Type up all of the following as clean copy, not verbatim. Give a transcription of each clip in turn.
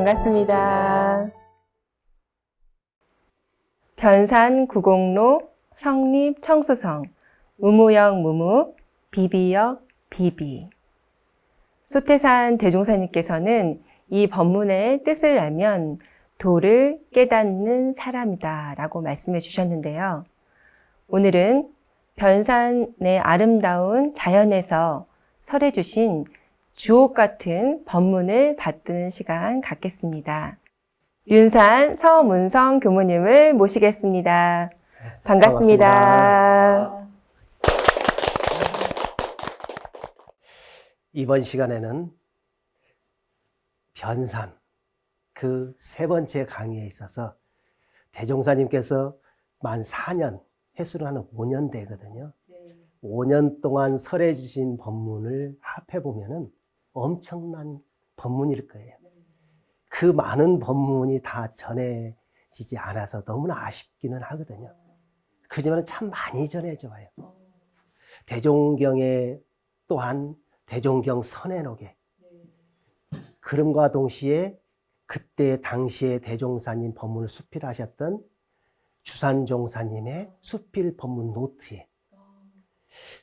반갑습니다. 변산 구곡로 성립 청수성 무무역 무무 비비역 비비. 소태산 대종사님께서는 이 법문의 뜻을 알면 도를 깨닫는 사람이다 라고 말씀해 주셨는데요. 오늘은 변산의 아름다운 자연에서 설해 주신 주옥 같은 법문을 받는 시간 갖겠습니다. 윤산 서문성 교무님을 모시겠습니다. 반갑습니다. 이번 시간에는 변산, 그 세 번째 강의에 있어서 대종사님께서 만 4년, 횟수로 하는 5년 되거든요. 5년 동안 설해 주신 법문을 합해보면은 엄청난 법문일 거예요. 그 많은 법문이 다 전해지지 않아서 너무나 아쉽기는 하거든요. 그지만 참 많이 전해져요. 대종경에 또한 대종경 선해록에 그럼과 동시에 그때 당시에 대종사님 법문을 수필하셨던 주산종사님의 수필 법문 노트에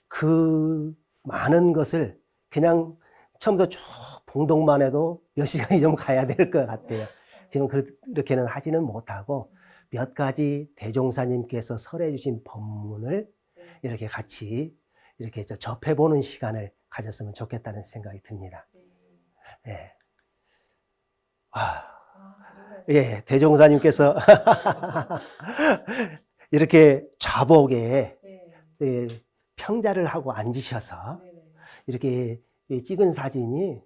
그 많은 것을 그냥 처음부터 쭉 봉독만 해도 몇 시간이 좀 가야 될 것 같아요. 지금 그렇게는 하지는 못하고 몇 가지 대종사님께서 설해 주신 법문을 이렇게 같이 이렇게 접해보는 시간을 가졌으면 좋겠다는 생각이 듭니다. 예. 예, 대종사님께서 이렇게 좌복에 예, 평자를 하고 앉으셔서 이렇게 찍은 사진이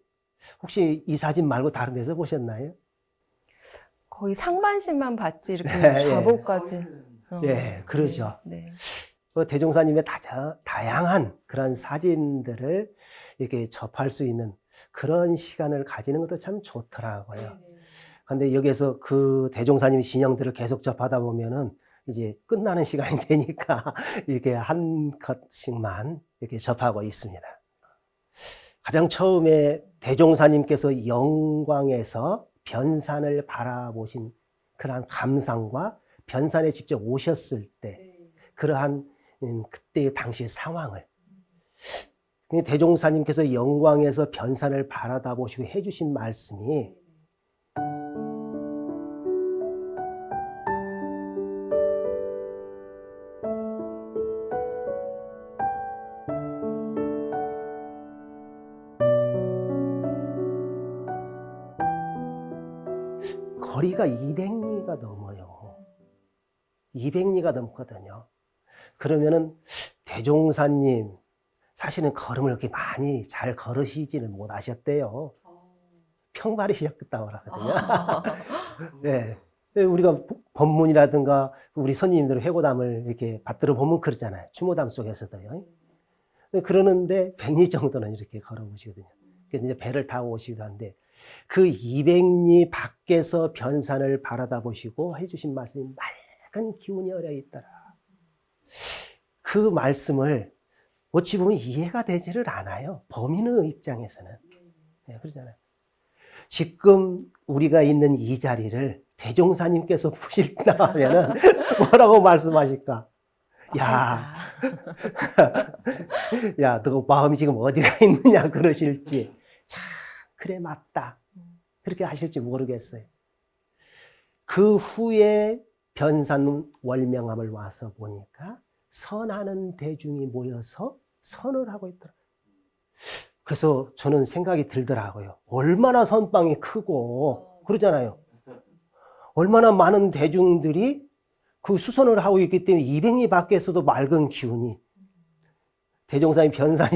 혹시 이 사진 말고 다른 데서 보셨나요? 거의 상반신만 봤지 이렇게 예, 좌복까지. 예, 그러죠. 네. 대종사님의 다양한 그런 사진들을 이렇게 접할 수 있는 그런 시간을 가지는 것도 참 좋더라고요. 그런데 여기에서 그 대종사님 진형들을 계속 접하다 보면은 이제 끝나는 시간이 되니까 이렇게 한 컷씩만 이렇게 접하고 있습니다. 가장 처음에 대종사님께서 영광에서 변산을 바라보신 그러한 감상과 변산에 직접 오셨을 때 그러한 그때의 당시의 상황을 대종사님께서 영광에서 변산을 바라다보시고 해주신 말씀이 거리가 200리가 넘어요. 200리가 넘거든요. 그러면은 대종사님 사실은 걸음을 그렇게 많이 잘 걸으시지는 못하셨대요. 평발이셨다고 하거든요. 네. 우리가 법문이라든가 우리 선생님들 회고담을 이렇게 받들어 보면 그러잖아요. 추모담 속에서도요. 그러는데 100리 정도는 이렇게 걸어보시거든요. 그래서 이제 배를 타고 오시기도 한데 그 200리 밖에서 변산을 바라다 보시고 해주신 말씀이 맑은 기운이 어려 있더라. 그 말씀을 어찌 보면 이해가 되지를 않아요. 범인의 입장에서는. 네, 그러잖아요. 지금 우리가 있는 이 자리를 대종사님께서 보실다 하면은 뭐라고 말씀하실까? 야, 야, 너 마음이 지금 어디가 있느냐 그러실지. 참, 그래, 맞다. 그렇게 하실지 모르겠어요. 그 후에 변산 월명함을 와서 보니까 선하는 대중이 모여서 선을 하고 있더라고요. 그래서 저는 생각이 들더라고요. 얼마나 선방이 크고 그러잖아요. 얼마나 많은 대중들이 그 수선을 하고 있기 때문에 200리 밖에서도 맑은 기운이 대종사님 변산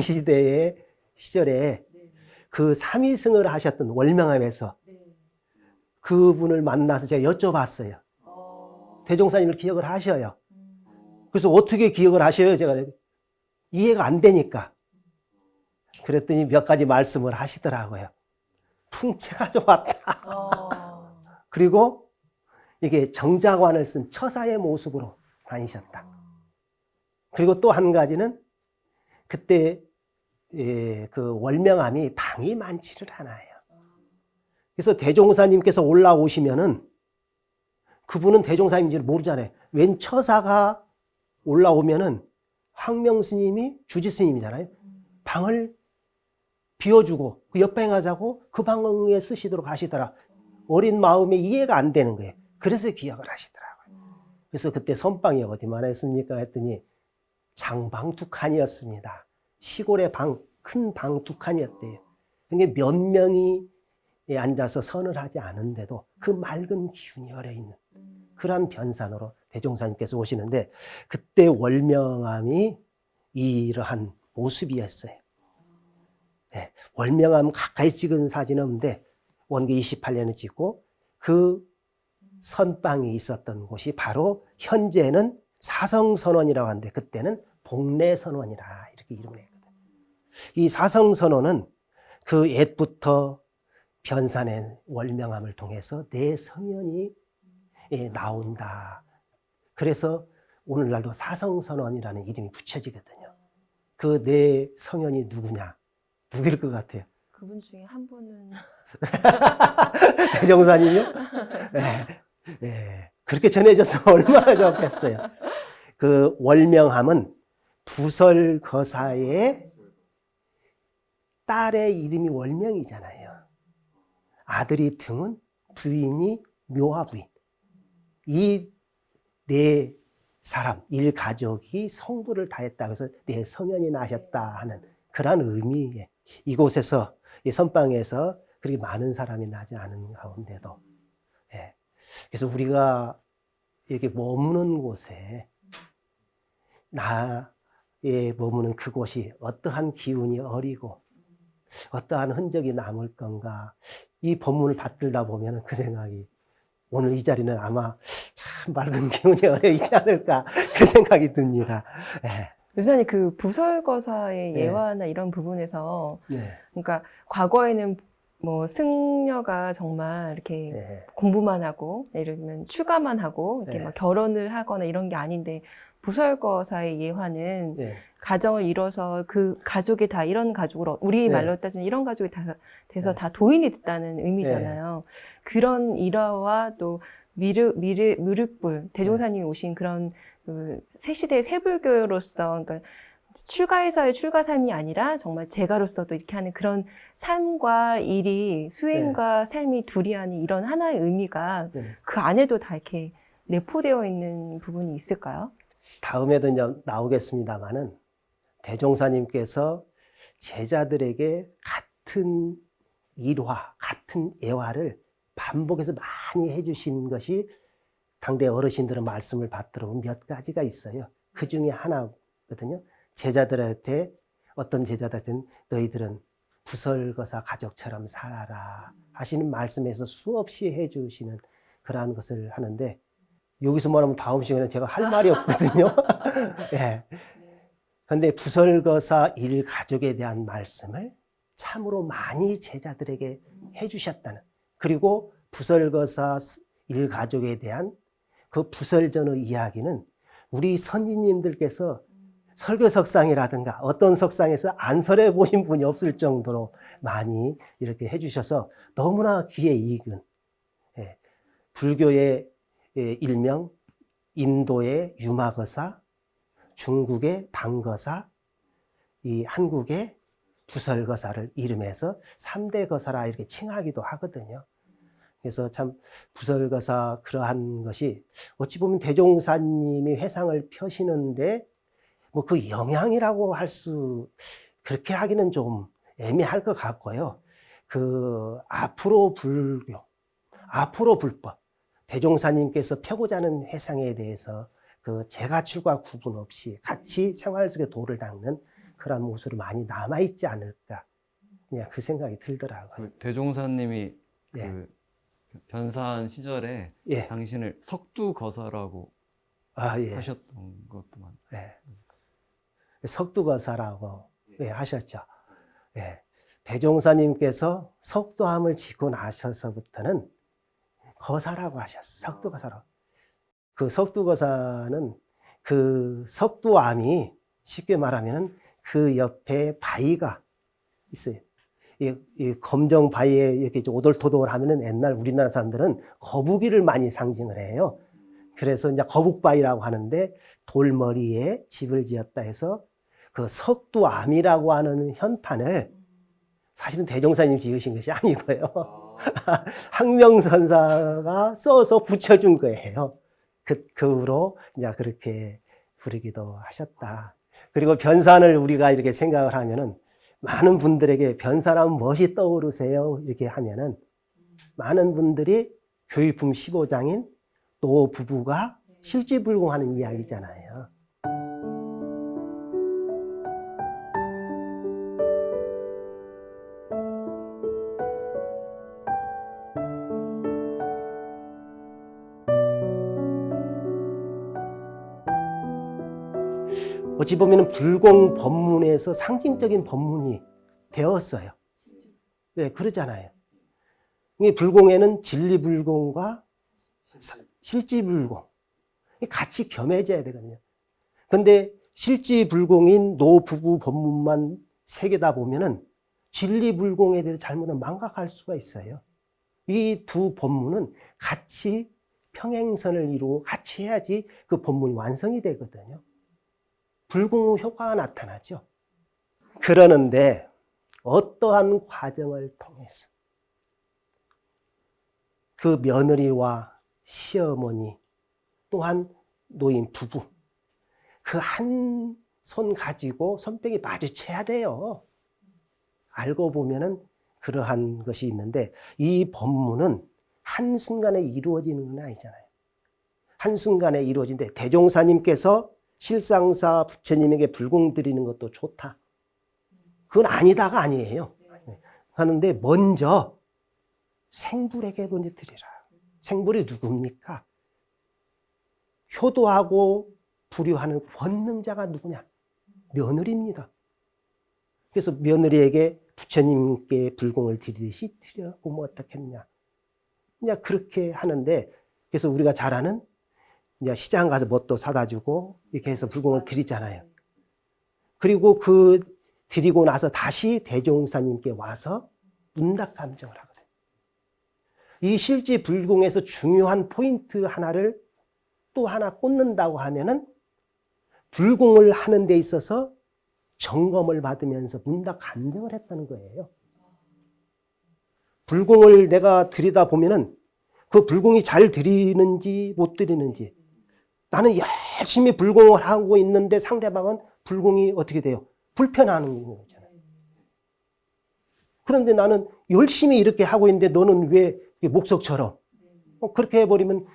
시절에 그 삼위승을 하셨던 월명함에서 그분을 만나서 제가 여쭤봤어요. 대종사님을 기억을 하셔요. 그래서 어떻게 기억을 하셔요? 제가 이해가 안 되니까. 그랬더니 몇 가지 말씀을 하시더라고요. 풍채가 좋았다. 그리고 이게 정자관을 쓴 처사의 모습으로 다니셨다. 그리고 또 한 가지는 그때 그 월명함이 방이 많지를 않아요. 그래서 대종사님께서 올라오시면은 그분은 대종사님인지를 모르잖아요. 웬 처사가 올라오면은 황명스님이 주지스님이잖아요. 방을 비워주고 그 옆에 가자고 그 방에 쓰시도록 하시더라. 어린 마음에 이해가 안 되는 거예요. 그래서 기억을 하시더라고요. 그래서 그때 선방이 어디만 했습니까? 했더니 장방 두 칸이었습니다. 시골의 방, 큰 방 두 칸이었대요. 그러니까 몇 명이 앉아서 선을 하지 않은데도 그 맑은 기운이 어려있는 그러한 변산으로 대종사님께서 오시는데 그때 월명암이 이러한 모습이었어요. 네, 월명암 가까이 찍은 사진은 없는데 원기 28년에 찍고 그 선방이 있었던 곳이 바로 현재는 사성선원이라고 하는데 그때는 복례선원이라 이렇게 이름을 했거든요. 이 사성선원은 그 옛부터 변산의 월명암을 통해서 내 성현이 나온다. 그래서 오늘날도 사성선원이라는 이름이 붙여지거든요. 그 내 성현이 누구냐? 누구일 것 같아요? 그분 중에 한 분은 대종사님이요? 네. 네. 그렇게 전해져서 얼마나 좋겠어요. 그 월명함은 부설거사의 딸의 이름이 월명이잖아요. 아들이 등은 부인이 묘화부인. 이 네 사람, 일가족이 성부를 다했다. 그래서 네 성현이 나셨다 하는 그런 의미에 이곳에서, 이 선방에서 그렇게 많은 사람이 나지 않은 가운데도, 예. 그래서 우리가 여기 머무는 곳에, 나의 머무는 그곳이 어떠한 기운이 어리고 어떠한 흔적이 남을 건가. 이 법문을 받들다 보면 그 생각이, 오늘 이 자리는 아마 참 맑은 기운이 어려 있지 않을까, 그 생각이 듭니다. 예. 유산이 그 부설거사의 네. 예화나 이런 부분에서 네. 그러니까 과거에는 뭐 승려가 정말 이렇게 네. 공부만 하고 예를 들면 출가만 하고 이렇게 네. 막 결혼을 하거나 이런 게 아닌데 부설거사의 예화는 네. 가정을 이뤄서 그 가족이 다 이런 가족으로 우리 네. 말로 따지면 이런 가족이 다 돼서 네. 다 도인이 됐다는 의미잖아요. 그런 일화와 또 미륵불 대종사님이 오신 그런 그 새시대 새불교로서 그러니까 출가에서의 출가 삶이 아니라 정말 제가로서도 이렇게 하는 그런 삶과 일이 수행과 삶이 둘이 하는 이런 하나의 의미가 네. 그 안에도 다 이렇게 내포되어 있는 부분이 있을까요? 다음에도 이제 나오겠습니다만은 대종사님께서 제자들에게 같은 일화, 같은 예화를 반복해서 많이 해주신 것이 당대 어르신들의 말씀을 받들어 보면 몇 가지가 있어요. 그 중에 하나거든요. 제자들한테, 어떤 제자들한테는 너희들은 부설거사 가족처럼 살아라 하시는 말씀에서 수없이 해주시는 그러한 것을 하는데, 여기서 말하면 다음 시간에 제가 할 말이 없거든요. 예. 그런데 부설거사 일가족에 대한 말씀을 참으로 많이 제자들에게 해주셨다는, 그리고 부설거사 일가족에 대한 그 부설전의 이야기는 우리 선지님들께서 설교석상이라든가 어떤 석상에서 안설해 보신 분이 없을 정도로 많이 이렇게 해주셔서 너무나 귀에 익은, 예, 불교의 일명, 인도의 유마거사, 중국의 방거사, 이 한국의 부설거사를 이름해서 3대 거사라 이렇게 칭하기도 하거든요. 그래서 참 부설거사 그러한 것이 어찌 보면 대종사님이 회상을 펴시는데 뭐 그 영향이라고 할 수, 그렇게 하기는 좀 애매할 것 같고요. 그 앞으로 불교, 앞으로 불법, 대종사님께서 펴고자 하는 회상에 대해서 그 제가출과 구분 없이 같이 생활 속에 도를 닦는 그런 모습으로 많이 남아있지 않을까, 그냥 그 생각이 들더라고요. 그 대종사님이 예. 그 변산 시절에 예. 당신을 석두거사라고 예. 하셨던 것도 많아요. 예. 석두거사라고, 예, 하셨죠. 예. 대종사님께서 석두암을 짓고 나셔서부터는 거사라고 하셨어요. 석두거사라고. 그 석두거사는 그 석두암이 쉽게 말하면 그 옆에 바위가 있어요. 이 검정 바위에 이렇게 오돌토돌 하면은 옛날 우리나라 사람들은 거북이를 많이 상징을 해요. 그래서 이제 거북바위라고 하는데 돌머리에 집을 지었다 해서 그 석두암이라고 하는 현판을 사실은 대종사님 지으신 것이 아니고요. 항명선사가 써서 붙여준 거예요. 그 후로 이제 그렇게 부르기도 하셨다. 그리고 변산을 우리가 이렇게 생각을 하면은 많은 분들에게 변산하면 무엇이 떠오르세요? 이렇게 하면은 많은 분들이 교육품 15장인 노 부부가 실지불공하는 이야기잖아요. 어찌 보면 불공 법문에서 상징적인 법문이 되었어요. 네, 그러잖아요. 이 불공에는 진리불공과 실지불공 같이 겸해져야 되거든요. 근데 실지불공인 노부부 법문만 새겨다 보면은 진리불공에 대해서 잘못하면 망각할 수가 있어요. 이 두 법문은 같이 평행선을 이루고 같이 해야지 그 법문이 완성이 되거든요. 불공 효과가 나타나죠. 그러는데 어떠한 과정을 통해서 그 며느리와 시어머니 또한 노인 부부 그 한 손 가지고 손뼉이 마주쳐야 돼요. 알고 보면은 그러한 것이 있는데 이 법문은 한순간에 이루어지는 건 아니잖아요. 한순간에 이루어진데 대종사님께서 실상사 부처님에게 불공 드리는 것도 좋다. 그건 아니다가 아니에요. 하는데 먼저 생불에게 먼저 드리라. 생불이 누굽니까? 효도하고 불효하는 권능자가 누구냐? 며느리입니다. 그래서 며느리에게 부처님께 불공을 드리듯이 드려보면 어떻겠냐? 그냥 그렇게 하는데, 그래서 우리가 잘 아는 이제 시장 가서 뭣도 사다 주고 이렇게 해서 불공을 드리잖아요. 그리고 그 드리고 나서 다시 대종사님께 와서 문답감정을 하거든요. 이 실지 불공에서 중요한 포인트 하나를 또 하나 꽂는다고 하면은 불공을 하는 데 있어서 점검을 받으면서 문답감정을 했다는 거예요. 불공을 내가 드리다 보면은 그 불공이 잘 드리는지 못 드리는지, 나는 열심히 불공을 하고 있는데 상대방은 불공이 어떻게 돼요? 불편하는 거잖아요. 그런데 나는 열심히 이렇게 하고 있는데 너는 왜 목석처럼 그렇게 해버리면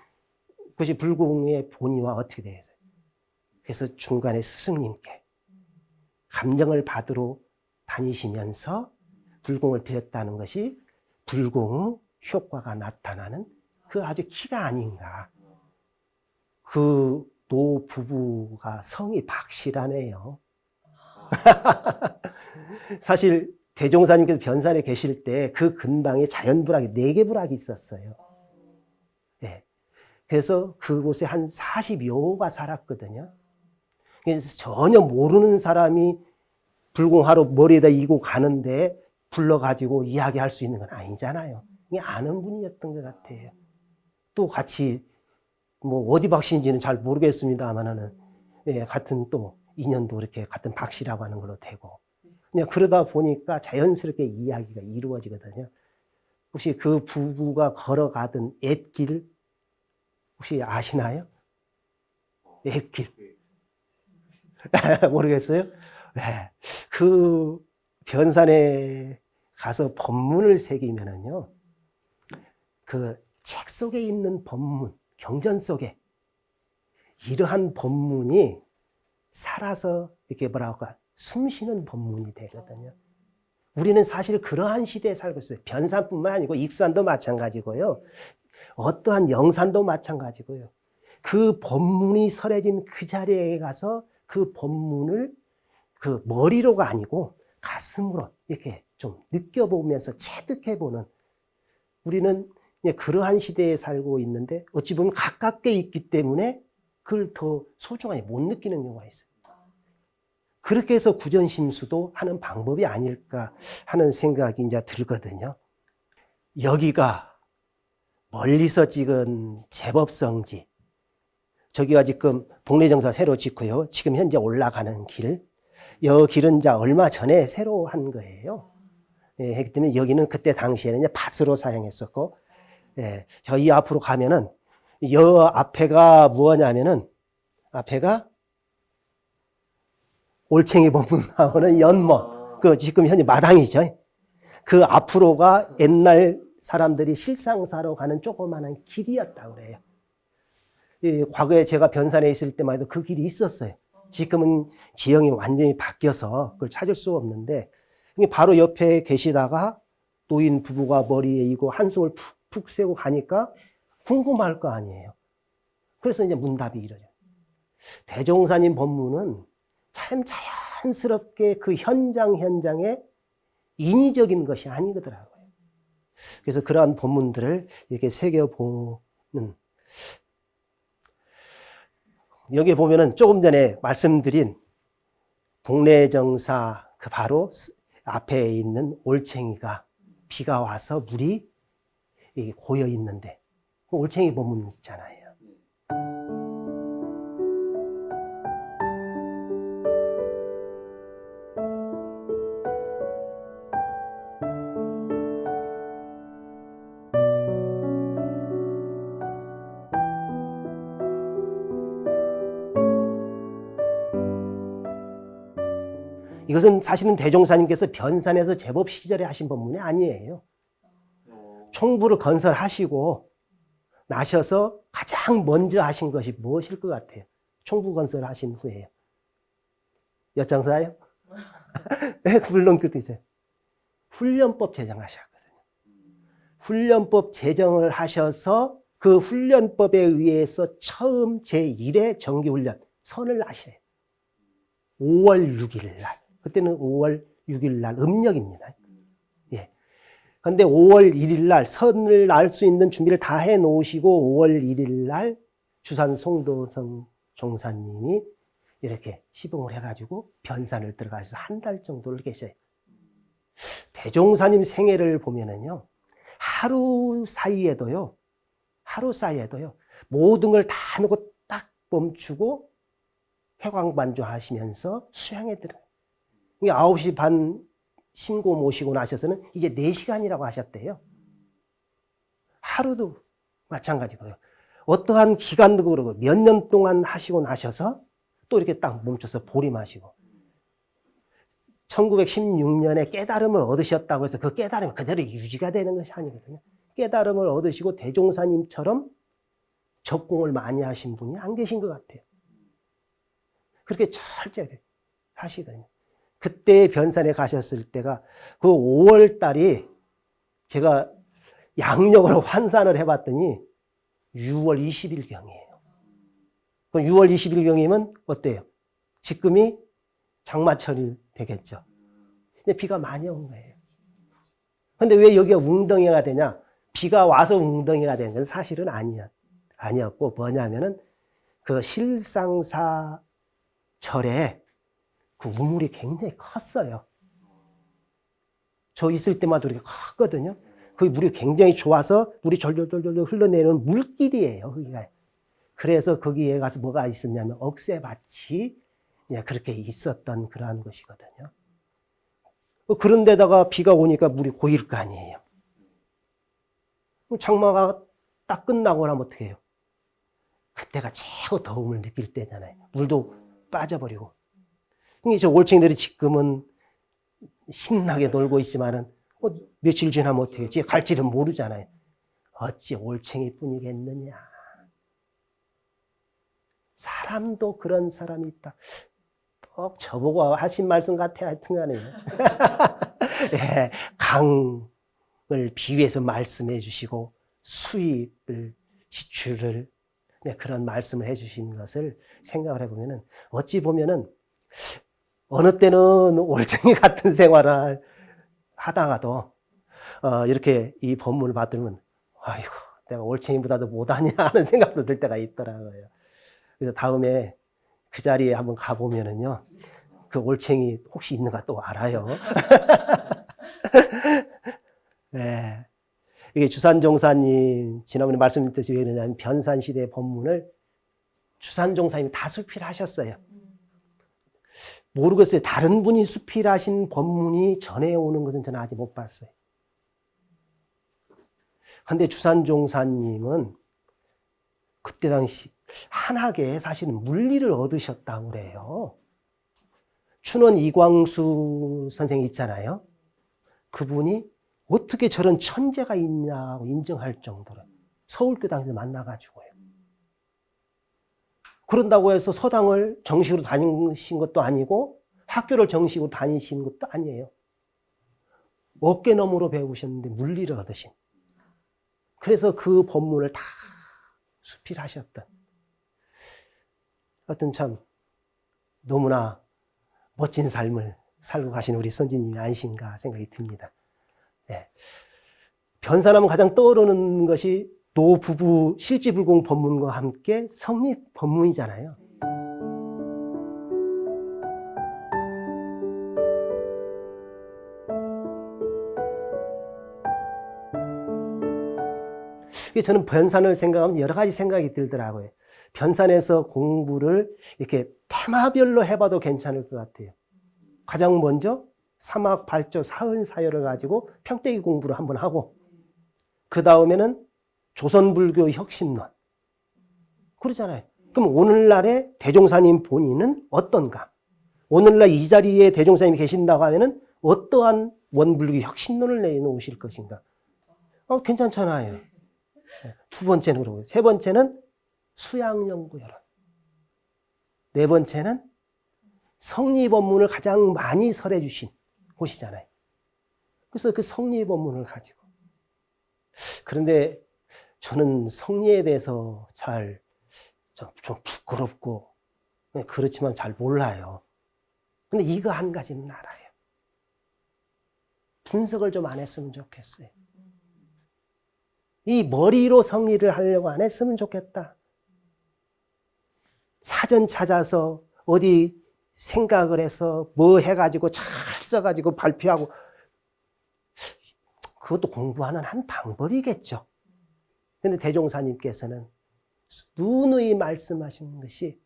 그것이 불공의 본의와 어떻게 돼요? 그래서 중간에 스승님께 감정을 받으러 다니시면서 불공을 드렸다는 것이 불공의 효과가 나타나는 그 아주 키가 아닌가. 그 노 부부가 성이 박실하네요. 사실 대종사님께서 변산에 계실 때 그 근방에 자연불학이 4개 불학이 있었어요. 네. 그래서 그곳에 한 40여호가 살았거든요. 그래서 전혀 모르는 사람이 불공하러 머리에다 이고 가는데 불러가지고 이야기할 수 있는 건 아니잖아요. 그냥 아는 분이었던 것 같아요. 또 같이 뭐 어디 박씨인지는 잘 모르겠습니다만은 예, 같은 또 인연도 이렇게 같은 박씨라고 하는 걸로 되고 그냥 그러다 보니까 자연스럽게 이야기가 이루어지거든요. 혹시 그 부부가 걸어가던 옛길 혹시 아시나요? 옛길 모르겠어요? 네. 그 변산에 가서 법문을 새기면은요, 그 책 속에 있는 법문, 경전 속에 이러한 법문이 살아서 이렇게 뭐라고 할까, 숨 쉬는 법문이 되거든요. 우리는 사실 그러한 시대에 살고 있어요. 변산뿐만 아니고 익산도 마찬가지고요. 어떠한 영산도 마찬가지고요. 그 법문이 설해진 그 자리에 가서 그 법문을 그 머리로가 아니고 가슴으로 이렇게 좀 느껴보면서 체득해보는, 우리는 그러한 시대에 살고 있는데 어찌 보면 가깝게 있기 때문에 그걸 더 소중하게 못 느끼는 경우가 있어요. 그렇게 해서 구전심수도 하는 방법이 아닐까 하는 생각이 이제 들거든요. 여기가 멀리서 찍은 제법성지, 저기가 지금 복례정사 새로 짓고요. 지금 현재 올라가는 길, 이 길은 이제 얼마 전에 새로 한 거예요. 예, 했기 때문에 여기는 그때 당시에는 이제 밭으로 사용했었고, 예, 저희 앞으로 가면은 이 앞에가 뭐냐면은 앞에가 올챙이 법문 나오는 연못, 그 지금 현재 마당이죠. 그 앞으로가 옛날 사람들이 실상사로 가는 조그마한 길이었다고 그래요. 과거에 제가 변산에 있을 때만 해도 그 길이 있었어요. 지금은 지형이 완전히 바뀌어서 그걸 찾을 수 없는데, 바로 옆에 계시다가 노인 부부가 머리에 이고 한숨을 푹 새고 가니까 궁금할 거 아니에요. 그래서 이제 문답이 이러죠. 대종사님 법문은 참 자연스럽게 그 현장에 인위적인 것이 아니더라고요. 그래서 그러한 법문들을 이렇게 새겨보는, 여기 보면은 조금 전에 말씀드린 복례정사 그 바로 앞에 있는 올챙이가 비가 와서 물이 고여 있는데, 그 올챙이 법문 있잖아요. 이것은 사실은 대종사님께서 변산에서 제법 시절에 하신 법문이 아니에요. 총부를 건설하시고 나셔서 가장 먼저 하신 것이 무엇일 것 같아요? 총부 건설하신 후에요. 엿장사요? 네, 물론 그것도 있어요. 훈련법 제정하셨거든요. 훈련법 제정을 하셔서 그 훈련법에 의해서 처음 제1회 정기훈련 선을 하셔요. 5월 6일 날. 그때는 5월 6일 날 음력입니다. 예. 그런데 5월 1일 날 선을 날 수 있는 준비를 다 해 놓으시고 5월 1일 날 주산 송도성 종사님이 이렇게 시봉을 해가지고 변산을 들어가서 한 달 정도를 계셔요. 대종사님 생애를 보면은요, 하루 사이에도요, 모든 걸 다 놓고 딱 멈추고 회광반조 하시면서 수양에 들어가요. 9시 반 신고 모시고 나셔서는 이제 4시간이라고 하셨대요. 하루도 마찬가지고요. 어떠한 기간도 그러고 몇 년 동안 하시고 나셔서 또 이렇게 딱 멈춰서 보림하시고, 1916년에 깨달음을 얻으셨다고 해서 그 깨달음이 그대로 유지가 되는 것이 아니거든요. 깨달음을 얻으시고 대종사님처럼 적공을 많이 하신 분이 안 계신 것 같아요. 그렇게 철저히 하시거든요. 그때 변산에 가셨을 때가 그 5월 달이 제가 양력으로 환산을 해봤더니 6월 20일경이에요. 그럼 6월 20일경이면 어때요? 지금이 장마철이 되겠죠. 근데 비가 많이 온 거예요. 근데 왜 여기가 웅덩이가 되냐? 비가 와서 웅덩이가 된 건 사실은 아니었고, 뭐냐면은 그 실상사절에 그 우물이 굉장히 컸어요. 저 있을 때마다 이렇게 컸거든요. 그 물이 굉장히 좋아서 물이 절절절절 흘러내리는 물길이에요, 거기가. 그래서 거기에 가서 뭐가 있었냐면 억새밭이 그렇게 있었던 그러한 것이거든요. 그런 데다가 비가 오니까 물이 고일 거 아니에요. 장마가 딱 끝나고 나면 어떻게 해요? 그때가 최고 더움을 느낄 때잖아요. 물도 빠져버리고. 저 올챙이들이 지금은 신나게 놀고 있지만은 며칠 지나면 어떻게 해요? 갈지는 모르잖아요. 어찌 올챙이뿐이겠느냐. 사람도 그런 사람이 있다. 꼭 저보고 하신 말씀 같아, 하여튼 간에. 예, 강을 비유해서 말씀해 주시고 수입을, 지출을, 그런 말씀을 해 주신 것을 생각을 해보면은, 어찌 보면은 어느 때는 올챙이 같은 생활을 하다가도 이렇게 이 법문을 받들면 아이고 내가 올챙이보다도 못하냐 하는 생각도 들 때가 있더라고요. 그래서 다음에 그 자리에 한번 가보면은요, 그 올챙이 혹시 있는가 또 알아요. 네. 이게 주산종사님, 지난번에 말씀드렸듯이 왜 그러냐면 변산시대 법문을 주산종사님이 다 수필하셨어요. 모르겠어요. 다른 분이 수필하신 법문이 전해오는 것은 저는 아직 못 봤어요. 근데 주산종사님은 그때 당시 한학에 사실은 물리를 얻으셨다고 그래요. 춘원 이광수 선생이 있잖아요. 그분이 어떻게 저런 천재가 있냐고 인정할 정도로 서울교당에서 만나가지고요. 그런다고 해서 서당을 정식으로 다니신 것도 아니고 학교를 정식으로 다니신 것도 아니에요. 어깨너머로 배우셨는데 물리를 얻으신. 그래서 그 법문을 다 수필하셨던. 하여튼 참 너무나 멋진 삶을 살고 가신 우리 선지님이 아니신가 생각이 듭니다. 네. 변산하면 가장 떠오르는 것이 노부부 실지불공 법문과 함께 성립 법문이잖아요. 저는 변산을 생각하면 여러 가지 생각이 들더라고요. 변산에서 공부를 이렇게 테마별로 해봐도 괜찮을 것 같아요. 가장 먼저 사막, 발조, 사은, 사열을 가지고 평대기 공부를 한번 하고 그 다음에는 조선불교 혁신론 그러잖아요. 그럼 오늘날의 대종사님 본인은 어떤가? 오늘날 이 자리에 대종사님이 계신다고 하면은 어떠한 원불교 혁신론을 내놓으실 것인가? 괜찮잖아요. 두 번째는 그러고 세 번째는 수양연구여론. 네 번째는 성리법문을 가장 많이 설해 주신 곳이잖아요. 그래서 그 성리법문을 가지고. 그런데 저는 성리에 대해서 좀 부끄럽고 그렇지만 잘 몰라요. 근데 이거 한 가지는 알아요. 분석을 좀 안 했으면 좋겠어요. 이 머리로 성리를 하려고 안 했으면 좋겠다. 사전 찾아서 어디 생각을 해서 뭐 해가지고 잘 써가지고 발표하고 그것도 공부하는 한 방법이겠죠. 그런데 대종사님께서는 누누이 말씀하시는 것이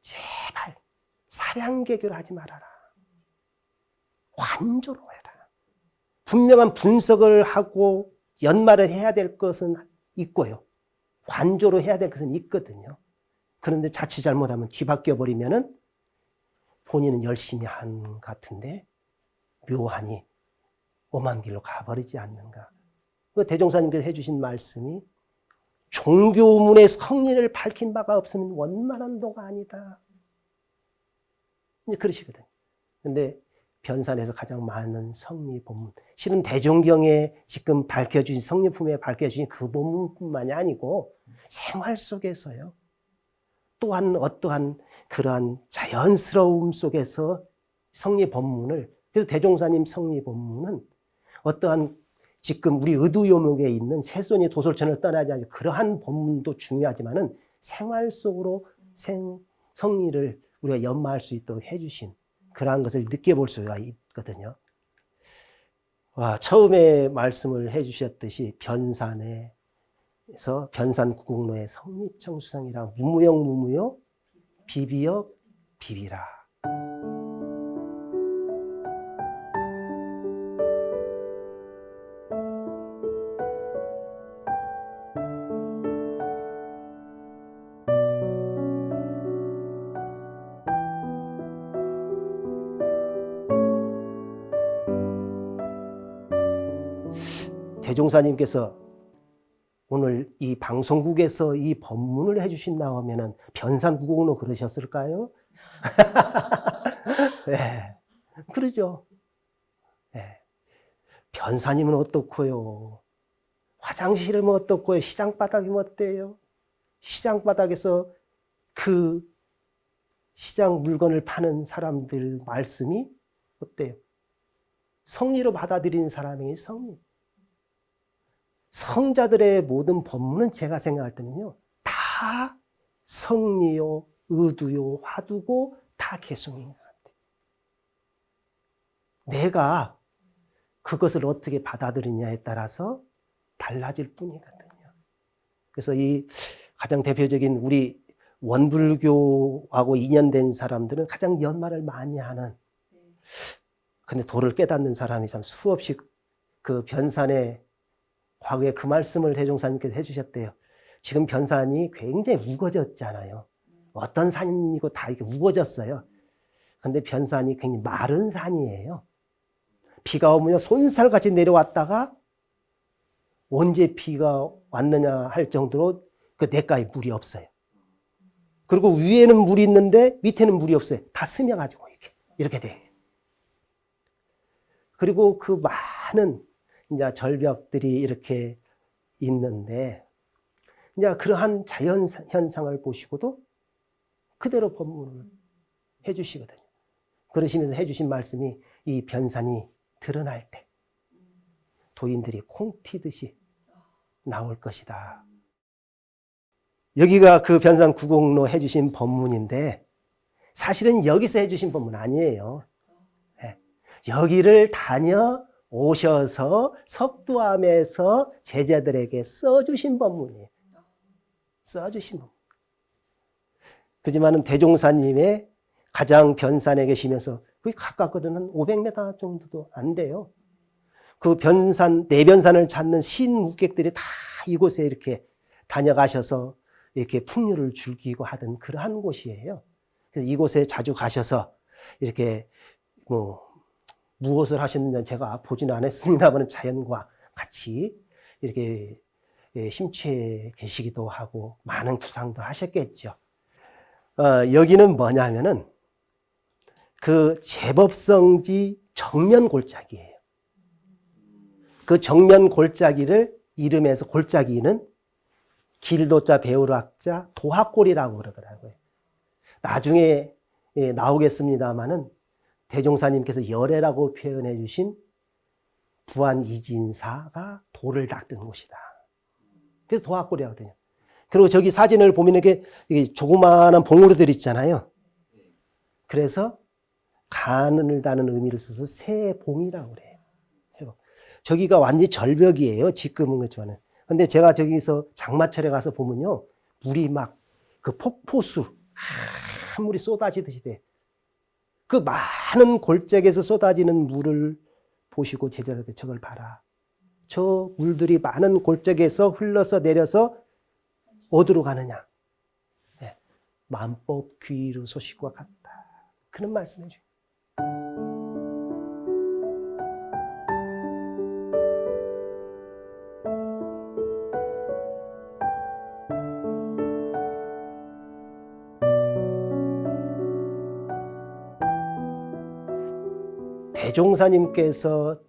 제발 사량개교를 하지 말아라. 관조로 해라. 분명한 분석을 하고 연말을 해야 될 것은 있고요. 관조로 해야 될 것은 있거든요. 그런데 자칫 잘못하면 뒤바뀌어 버리면은 본인은 열심히 한 것 같은데 묘하니 엄한 길로 가버리지 않는가. 그 대종사님께서 해주신 말씀이 종교문의 성리를 밝힌 바가 없으면 원만한 도가 아니다. 이제 그러시거든요. 근데 변산에서 가장 많은 성리 본문, 실은 대종경에 지금 밝혀주신 성리품에 밝혀주신 그 본문뿐만이 아니고 생활 속에서요. 또한 어떠한 그러한 자연스러움 속에서 성리 본문을, 그래서 대종사님 성리 본문은 어떠한 지금 우리 의두요목에 있는 세손이 도솔천을 떠나지 않는 그러한 본문도 중요하지만은 생활 속으로 성리를 우리가 연마할 수 있도록 해주신 그러한 것을 느껴볼 수가 있거든요. 처음에 말씀을 해주셨듯이 변산에서 변산구곡로의 성립청수상이라 무무역 무무역 비비역 비비라. 대종사님께서 오늘 이 방송국에서 이 법문을 해주신다고 하면은 변산구곡로 그러셨을까요? 네, 그러죠. 네. 변산이면 어떻고요? 화장실이면 어떻고요? 시장바닥이면 어때요? 시장바닥에서 그 시장 물건을 파는 사람들 말씀이 어때요? 성리로 받아들이는 사람이 성리. 성자들의 모든 법문은 제가 생각할 때는요, 다 성리요, 의두요, 화두고 다 개성인 것 같아요. 내가 그것을 어떻게 받아들이냐에 따라서 달라질 뿐이거든요. 그래서 이 가장 대표적인 우리 원불교하고 인연된 사람들은 가장 연말을 많이 하는, 근데 도를 깨닫는 사람이 참 수없이 그 변산의 과거에 그 말씀을 대종사님께서 해주셨대요. 지금 변산이 굉장히 우거졌잖아요. 어떤 산이고 다 이렇게 우거졌어요. 근데 변산이 굉장히 마른 산이에요. 비가 오면 손살같이 내려왔다가 언제 비가 왔느냐 할 정도로 그 냇가에 물이 없어요. 그리고 위에는 물이 있는데 밑에는 물이 없어요. 다 스며가지고 이렇게 돼. 그리고 그 많은 이제 절벽들이 이렇게 있는데, 이제 그러한 자연 현상을 보시고도 그대로 법문을 해주시거든요. 그러시면서 해주신 말씀이 이 변산이 드러날 때 도인들이 콩 튀듯이 나올 것이다. 여기가 그 변산 구곡로 해주신 법문인데, 사실은 여기서 해주신 법문 아니에요. 여기를 다녀오셔서 석두암에서 제자들에게 써주신 법문이에요. 써주신 법문. 그지만은 대종사님의 가장 변산에 계시면서, 그게 가깝거든요. 한 500m 정도도 안 돼요. 그 변산, 내변산을 찾는 신묵객들이 다 이곳에 이렇게 다녀가셔서 이렇게 풍류를 즐기고 하던 그러한 곳이에요. 그래서 이곳에 자주 가셔서 이렇게 무엇을 하셨는지 제가 보지는 않았습니다만 자연과 같이 이렇게 심취해 계시기도 하고 많은 구상도 하셨겠죠. 여기는 뭐냐면은 그 제법성지 정면 골짜기예요. 그 정면 골짜기를 이름에서 골짜기는 길도자 배우락자 도학골이라고 그러더라고요. 나중에 나오겠습니다마는 대종사님께서 열애라고 표현해 주신 부안 이진사가 돌을 닦던 곳이다. 그래서 도학골이라거든요. 그리고 저기 사진을 보면 이렇게 조그마한 봉우리들 있잖아요. 그래서 간을 다는 의미를 써서 새봉이라고 그래요. 새봉. 저기가 완전히 절벽이에요. 지금은 그렇지만은. 근데 제가 저기서 장마철에 가서 보면요, 물이 막 그 폭포수 한 물이 쏟아지듯이 돼. 그 많은 골짜기에서 쏟아지는 물을 보시고 제자들한테 저걸 봐라. 저 물들이 많은 골짜기에서 흘러서 내려서 어디로 가느냐? 네. 만법 귀로 소식과 같다. 그런 말씀해 주요. 대종사님께서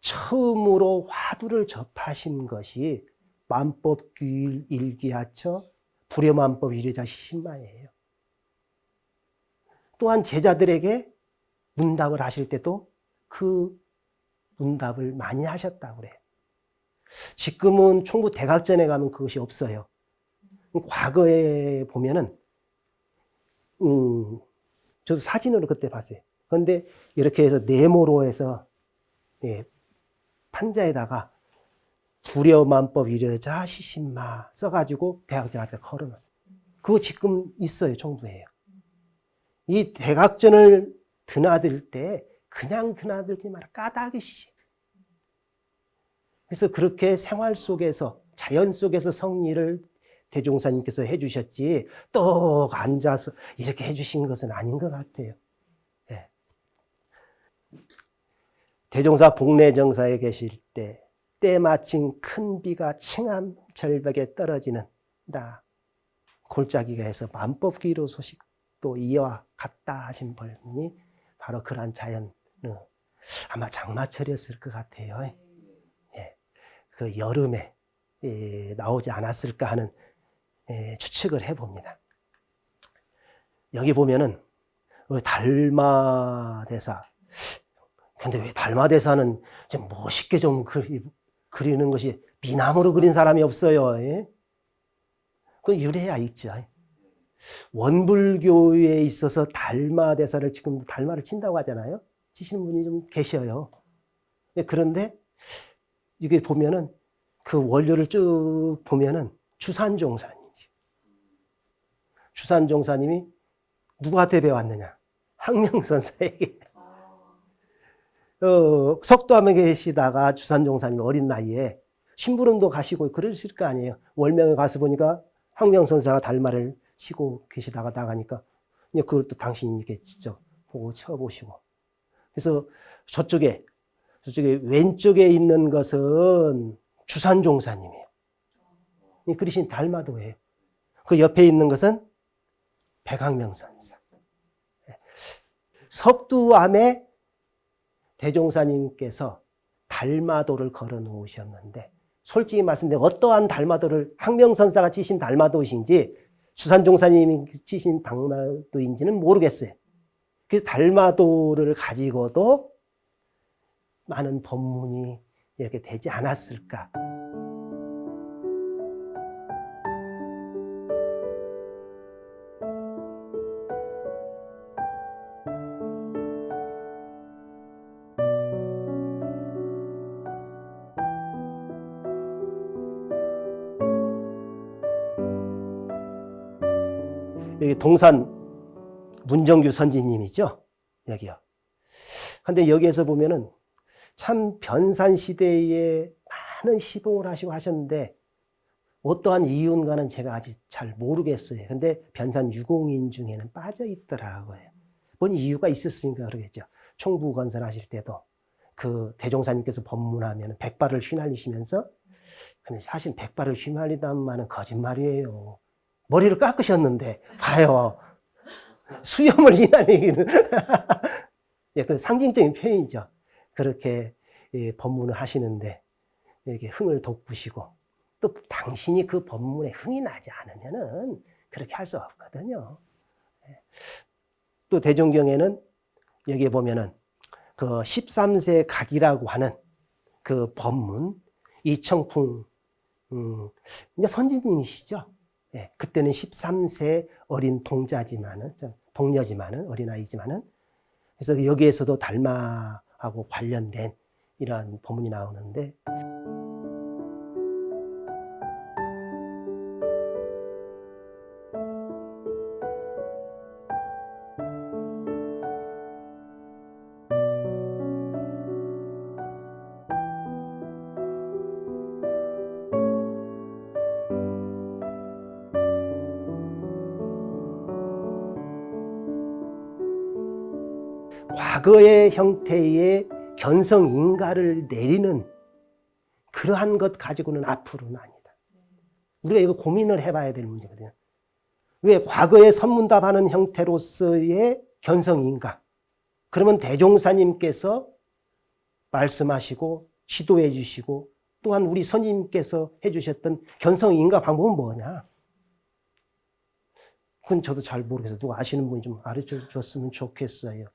처음으로 화두를 접하신 것이 만법규일 일기하처 불여만법 이래자시 신마예요. 또한 제자들에게 문답을 하실 때도 그 문답을 많이 하셨다고 그래요. 지금은 충북 대각전에 가면 그것이 없어요. 과거에 보면은 저도 사진으로 그때 봤어요. 그런데 이렇게 해서 네모로 해서 판자에다가 불여만법 이래자 시신마 써가지고 대각전한테 걸어놨어요. 그거 지금 있어요. 청주에요. 이 대각전을 드나들 때 그냥 드나들지 마라. 까닭이시. 그래서 그렇게 생활 속에서 자연 속에서 성리를 대종사님께서 해주셨지 또 앉아서 이렇게 해주신 것은 아닌 것 같아요. 네. 대종사 복례정사에 계실 때 때마침 큰 비가 칭암 절벽에 떨어지는 나 골짜기가 해서 만법기로 소식도 이와 같다 하신 법문이 바로 그러한 자연, 아마 장마철이었을 것 같아요. 예. 그 여름에 나오지 않았을까 하는 추측을 해봅니다. 여기 보면은 달마대사. 근데 왜 달마대사는 좀 멋있게 좀 그리는 것이 미남으로 그린 사람이 없어요. 그 유래야 있죠. 원불교에 있어서 달마 대사를 지금도 달마를 친다고 하잖아요. 치시는 분이 좀 계셔요. 그런데 이게 보면은 그 원료를 쭉 보면은 주산종사님이지. 주산종사님이 누구한테 배웠느냐? 항명선사에게. 석도암에 계시다가 주산종사님 어린 나이에 심부름도 가시고 그러실 거 아니에요. 월명에 가서 보니까 항명선사가 달마를 치고 계시다가 나가니까 그걸 또 당신이 이렇게 직접 보고 쳐보시고. 그래서 저쪽에 왼쪽에 있는 것은 주산종사님이에요. 그러신 달마도예요. 그 옆에 있는 것은 백항명선사. 석두암에 대종사님께서 달마도를 걸어 놓으셨는데, 솔직히 말씀드리면 어떠한 달마도를 항명선사가 치신 달마도이신지 주산종사님이 치신 달마도인지는 모르겠어요. 그래서 달마도를 가지고도 많은 법문이 이렇게 되지 않았을까. 여기 동산 문정규 선지님이죠. 여기요. 근데 여기에서 보면은 참 변산 시대에 많은 시봉을 하시고 하셨는데 어떠한 이유인가는 제가 아직 잘 모르겠어요. 근데 변산 유공인 중에는 빠져 있더라고요. 뭔 이유가 있었으니까 그러겠죠. 총부 건설하실 때도 그 대종사님께서 법문하면 백발을 휘날리시면서, 근데 사실 백발을 휘날리다는 말은 거짓말이에요. 머리를 깎으셨는데 봐요. 수염을 휘날리기는 예, 그 상징적인 표현이죠. 그렇게 법문을 하시는데 이렇게 흥을 돋구시고, 또 당신이 그 법문에 흥이 나지 않으면은 그렇게 할 수 없거든요. 또 대종경에는 여기에 보면은 그 13세 각이라고 하는 그 법문, 이청풍 이제 선지님이시죠. 예, 그때는 13세 어린 동녀지만은 어린아이지만은, 그래서 여기에서도 달마하고 관련된 이러한 법문이 나오는데, 과거의 형태의 견성인가를 내리는 그러한 것 가지고는 앞으로는 아니다. 우리가 이거 고민을 해봐야 될 문제거든요. 왜 과거에 선문답하는 형태로서의 견성인가? 그러면 대종사님께서 말씀하시고 지도해 주시고 또한 우리 선임께서 해주셨던 견성인가 방법은 뭐냐? 그건 저도 잘 모르겠어요. 누가 아시는 분이 좀 가르쳐 줬으면 좋겠어요.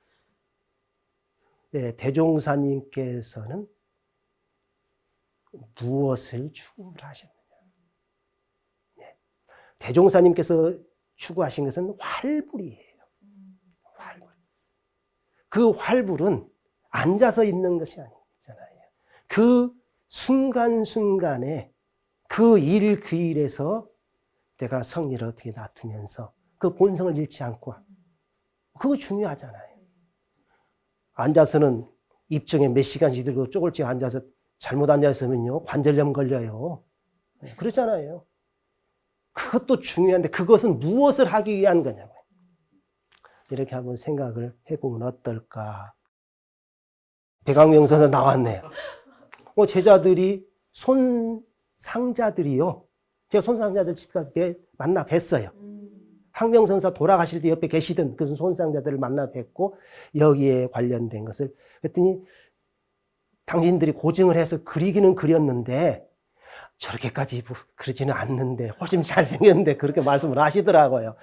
네, 대종사님께서는 무엇을 추구를 하셨느냐? 네. 대종사님께서 추구하신 것은 활불이에요. 활불. 그 활불은 앉아서 있는 것이 아니잖아요. 그 순간순간에 그 일 그 일에서 내가 성리를 어떻게 놔두면서 그 본성을 잃지 않고, 그거 중요하잖아요. 앉아서는 입정에 몇 시간씩 들고 쪼글쪼글 앉아서 잘못 앉아있으면요 관절염 걸려요. 그렇잖아요. 그것도 중요한데 그것은 무엇을 하기 위한 거냐고요. 이렇게 한번 생각을 해보면 어떨까. 백왕명선서 나왔네요. 제자들이 손상자들이요. 제가 손상자들 집에 만나 뵀어요. 항명선사 돌아가실 때 옆에 계시던 그 손상자들을 만나 뵙고 여기에 관련된 것을 그랬더니 당신들이 고증을 해서 그리기는 그렸는데 저렇게까지 그러지는 않는데 훨씬 잘생겼는데 그렇게 말씀을 하시더라고요.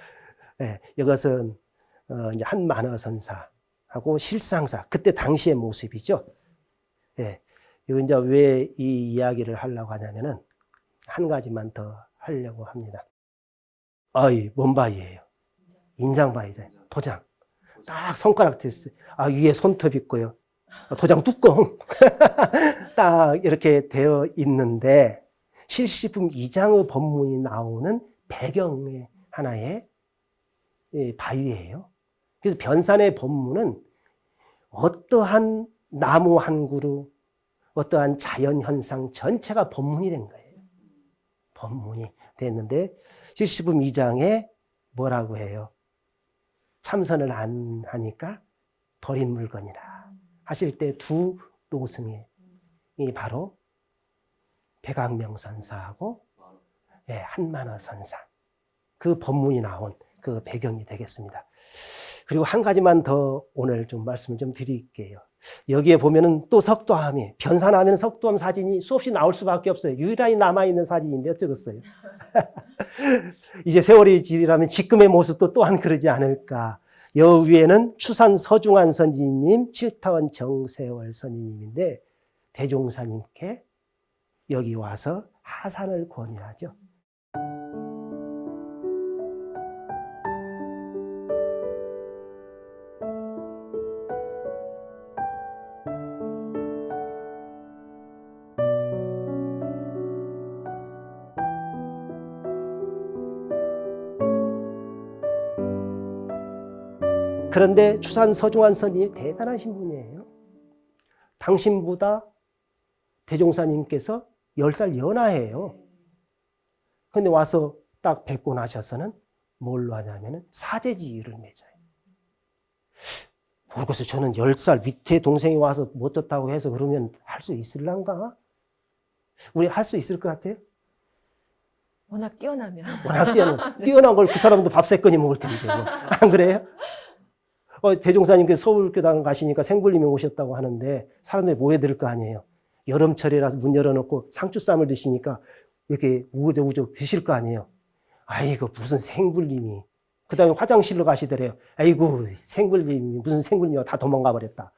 네, 이것은 이제 한만어선사하고 실상사 그때 당시의 모습이죠. 네, 이거 이제 왜 이 이야기를 하려고 하냐면은 한 가지만 더 하려고 합니다. 먼바이예요. 인장 봐야 돼. 도장. 딱 손가락 됐어요. 아, 위에 손톱 있고요. 도장 뚜껑. 딱 이렇게 되어 있는데 실시품 2장의 법문이 나오는 배경의 하나의 바위예요. 그래서 변산의 법문은 어떠한 나무 한 그루, 어떠한 자연 현상 전체가 법문이 된 거예요. 법문이 됐는데 실시품 2장에 뭐라고 해요? 참선을 안 하니까 버린 물건이라 하실 때 두 노승이 바로 백악명 선사하고 한만어 선사, 그 법문이 나온 그 배경이 되겠습니다. 그리고 한 가지만 더 오늘 좀 말씀을 좀 드릴게요. 여기에 보면은 또 석도함이, 변산하면 석도함 사진이 수없이 나올 수밖에 없어요. 유일하게 남아있는 사진인데 어쩌겠어요. 이제 세월이 지리라면 지금의 모습도 또한 그러지 않을까. 여 위에는 추산 서중환 선지님, 칠타원 정세월 선지님인데 대종사님께 여기 와서 하산을 권유하죠. 그런데 추산 서중환 선생님이 대단하신 분이에요. 당신보다 대종사님께서 10살 연하예요. 근데 와서 딱 뵙고 나셔서는 뭘로 하냐면은 사제지의를 맺어요. 모르겠어요. 저는 10살 밑에 동생이 와서 멋졌다고 해서 그러면 할 수 있을란가? 우리 할 수 있을 것 같아요? 워낙 뛰어나면. 워낙 뛰어난 걸 그 사람도 밥 세 건이 먹을 텐데. 안 그래요? 대종사님께서 서울교당 가시니까 생불님이 오셨다고 하는데 사람들이 모여들 거 아니에요. 여름철이라서 문 열어놓고 상추쌈을 드시니까 이렇게 우거우거 드실 거 아니에요. 아이고 무슨 생불님이. 그 다음에 화장실로 가시더래요. 아이고 생불님이 무슨 생불님이 다 도망가 버렸다.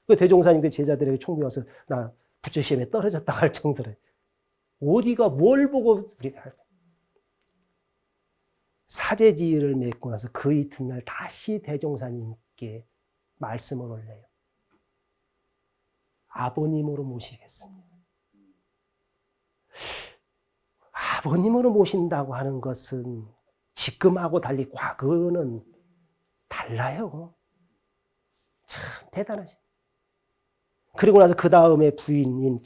그 대종사님 그 제자들에게 총비 와서 나 부처시험에 떨어졌다 할 정도로. 어디가 뭘 보고 우리가 사제지의를 맺고 나서 그 이튿날 다시 대종사님께 말씀을 올려요. 아버님으로 모시겠습니다. 아버님으로 모신다고 하는 것은 지금하고 달리 과거는 달라요. 참 대단하죠. 그리고 나서 그 다음에 부인인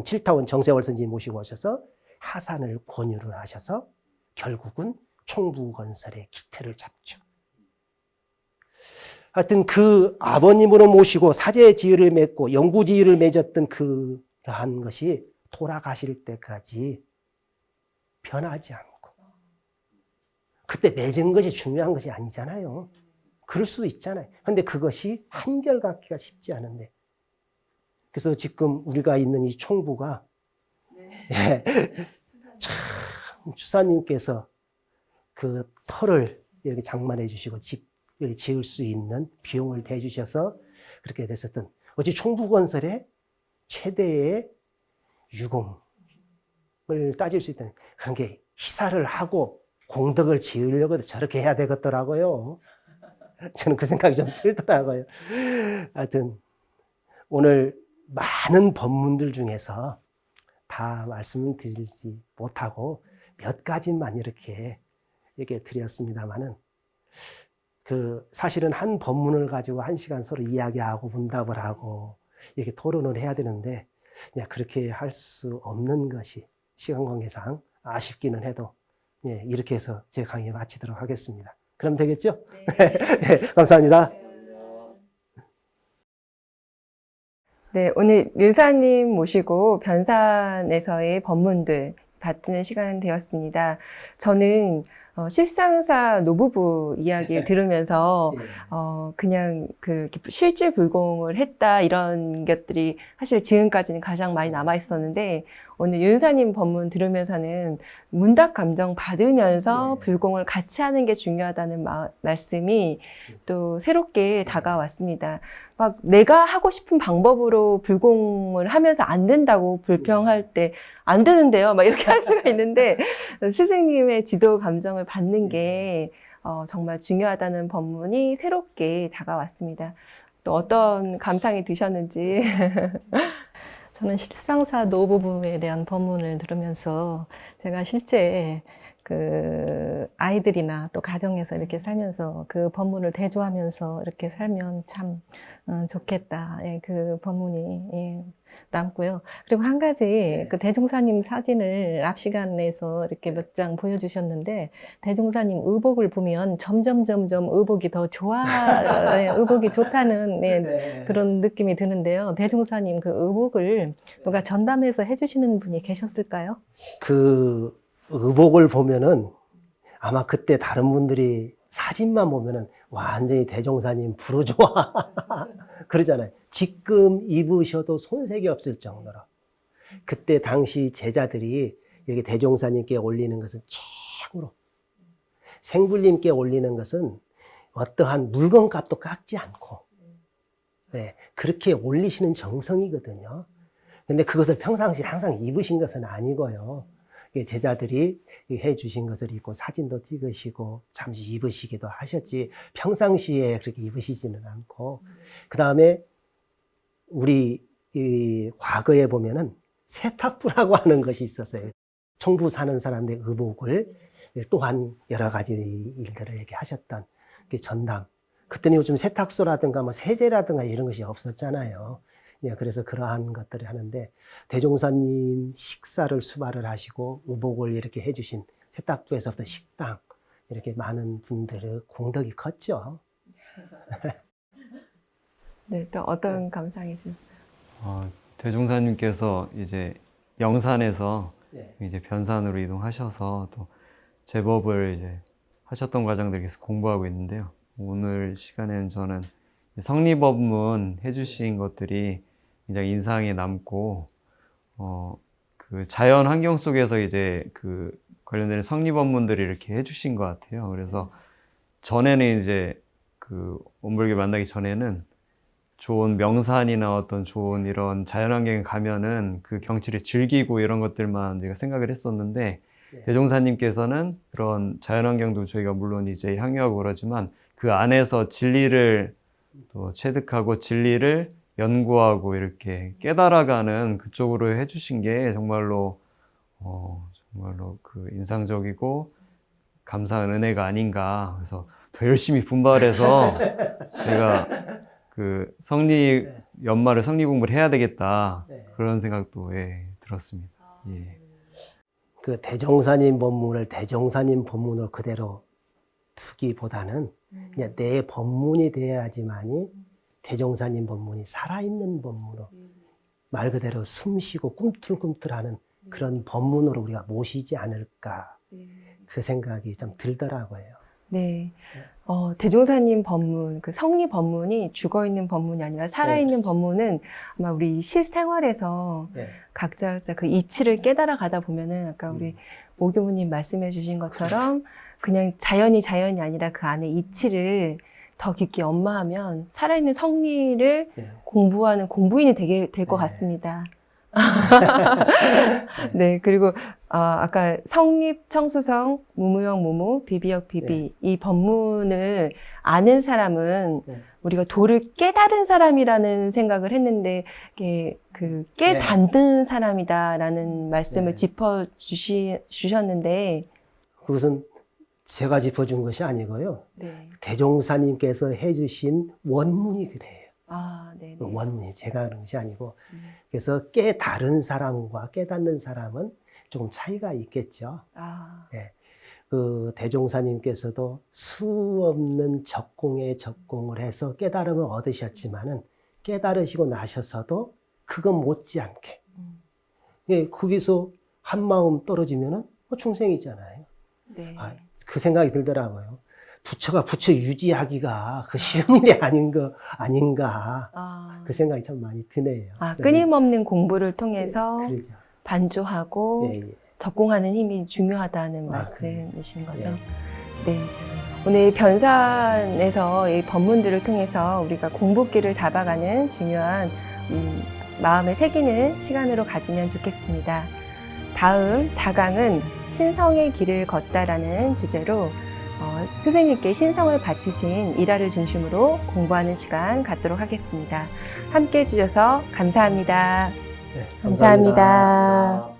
칠타원 정세월 선생님 모시고 오셔서 하산을 권유를 하셔서 결국은 총부건설의 기틀을 잡죠. 하여튼 그 아버님으로 모시고 사제지의를 맺고 영구지의를 맺었던 그러한 것이 돌아가실 때까지 변하지 않고. 그때 맺은 것이 중요한 것이 아니잖아요. 그럴 수도 있잖아요. 그런데 그것이 한결같기가 쉽지 않은데. 그래서 지금 우리가 있는 이 총부가 참 주사님께서 그 터를 이렇게 장만해 주시고 집을 지을 수 있는 비용을 대주셔서 그렇게 됐었던 어찌 총부건설의 최대의 유공을 따질 수 있다는 그런 게 희사를 하고 공덕을 지으려고 저렇게 해야 되겠더라고요. 저는 그 생각이 좀 들더라고요. 하여튼 오늘 많은 법문들 중에서 다 말씀드리지 못하고 몇 가지만 이렇게 드렸습니다만은 사실은 한 법문을 가지고 1시간 서로 이야기하고 문답을 하고 이렇게 토론을 해야 되는데 그냥 그렇게 할 수 없는 것이 시간 관계상 아쉽기는 해도 이렇게 해서 제 강의 마치도록 하겠습니다. 그럼 되겠죠? 네. 감사합니다. 네, 오늘 류사님 모시고 변산에서의 법문들 받는 시간 되었습니다. 저는 실상사 노부부 이야기를 들으면서 그냥 실질불공을 했다 이런 것들이 사실 지금까지는 가장 많이 남아 있었는데 오늘 윤사님 법문 들으면서는 문답 감정 받으면서 불공을 같이 하는 게 중요하다는 말씀이 또 새롭게 다가왔습니다. 막 내가 하고 싶은 방법으로 불공을 하면서 안 된다고 불평할 때 안 되는데요. 막 이렇게 할 수가 있는데 스승님의 지도 감정을 받는 게 정말 중요하다는 법문이 새롭게 다가왔습니다. 또 어떤 감상이 드셨는지. 저는 실상사 노부부에 대한 법문을 들으면서 제가 실제 그 아이들이나 또 가정에서 이렇게 살면서 그 법문을 대조하면서 이렇게 살면 참 좋겠다. 예, 그 법문이 예, 남고요. 그리고 한 가지 그 대종사님 사진을 앞 시간에서 이렇게 몇 장 보여주셨는데 대종사님 의복을 보면 점점 의복이 더 좋아, 예, 의복이 좋다는 예, 그런 느낌이 드는데요. 대종사님 그 의복을 누가 전담해서 해주시는 분이 계셨을까요? 그 의복을 보면은 아마 그때 다른 분들이 사진만 보면은 완전히 대종사님 부르주아 그러잖아요. 지금 입으셔도 손색이 없을 정도로. 그때 당시 제자들이 이렇게 대종사님께 올리는 것은 최고로, 생불님께 올리는 것은 어떠한 물건값도 깎지 않고, 네, 그렇게 올리시는 정성이거든요. 근데 그것을 평상시 항상 입으신 것은 아니고요. 제자들이 해주신 것을 입고 사진도 찍으시고 잠시 입으시기도 하셨지 평상시에 그렇게 입으시지는 않고, 그 다음에 우리 이 과거에 보면은 세탁부라고 하는 것이 있었어요. 총부 사는 사람들의 의복을 또한 여러 가지 일들을 이렇게 하셨던 전담. 그때는 요즘 세탁소라든가 뭐 세제라든가 이런 것이 없었잖아요. 예, 그래서 그러한 것들을 하는데 대종사님 식사를 수발을 하시고 의복을 이렇게 해주신 세탁부에서부터 식당 이렇게 많은 분들의 공덕이 컸죠. 네, 또 어떤 감상이셨어요? 대종사님께서 이제 영산에서 네. 이제 변산으로 이동하셔서 또 제법을 이제 하셨던 과정들 계속 공부하고 있는데요. 오늘 시간에는 저는 성리법문 해주신 것들이 굉장히 인상에 남고, 그 자연 환경 속에서 이제 그 관련된 성리법문들을 이렇게 해주신 것 같아요. 그래서 전에는 이제 그 원불교 만나기 전에는 좋은 명산이나 어떤 좋은 이런 자연환경에 가면은 그 경치를 즐기고 이런 것들만 제가 생각을 했었는데, 네. 대종사님께서는 그런 자연환경도 저희가 물론 이제 향유하고 그러지만 그 안에서 진리를 또 체득하고 진리를 연구하고 이렇게 깨달아가는 그쪽으로 해주신 게 정말로 그 인상적이고 감사한 은혜가 아닌가. 그래서 더 열심히 분발해서 제가 그 성리 연말에 성리 공부를 해야 되겠다, 그런 생각도 들었습니다. 예. 그 대종사님 법문을 대종사님 법문을 그대로 두기보다는 그냥 내 법문이 돼야지만이 대종사님 법문이 살아있는 법문으로 말 그대로 숨쉬고 꿈틀꿈틀하는 그런 법문으로 우리가 모시지 않을까, 그 생각이 좀 들더라고요. 네. 대종사님 법문, 그 성리 법문이 죽어있는 법문이 아니라 살아있는 법문은 아마 우리 실생활에서 네. 각자 그 이치를 깨달아 가다 보면은 아까 우리 오 교무님 말씀해 주신 것처럼 그냥 자연이 아니라 그 안에 이치를 더 깊게 연마하면 살아있는 성리를 공부하는 공부인이 될 것 같습니다. 네, 그리고 아까 성립, 청수성, 무무형, 무무, 비비역, 비비 이 법문을 아는 사람은 우리가 도를 깨달은 사람이라는 생각을 했는데 이게 그 깨닫는 사람이다라는 말씀을 짚어주셨는데 그것은 제가 짚어준 것이 아니고요. 네. 대종사님께서 해주신 원문이 그래요. 네. 원문이 제가 그런 것이 아니고, 그래서 깨달은 사람과 깨닫는 사람은 조금 차이가 있겠죠. 네. 그 대종사님께서도 수 없는 적공에 적공을 해서 깨달음을 얻으셨지만은 깨달으시고 나셔서도 그것 못지않게, 거기서 한 마음 떨어지면은 충생이잖아요. 네. 그 생각이 들더라고요. 부처가 부처 유지하기가 그 쉬운 일이 아닌가. 그 생각이 참 많이 드네요. 끊임없는 공부를 통해서 그러죠. 반조하고 적공하는 힘이 중요하다는 말씀이신 거죠. 네. 오늘 변산에서 이 법문들을 통해서 우리가 공부길을 잡아가는 중요한 마음에 새기는 시간으로 가지면 좋겠습니다. 다음 4강은 신성의 길을 걷다라는 주제로 스승님께 신성을 바치신 일화를 중심으로 공부하는 시간 갖도록 하겠습니다. 함께 해주셔서 감사합니다. 네, 감사합니다.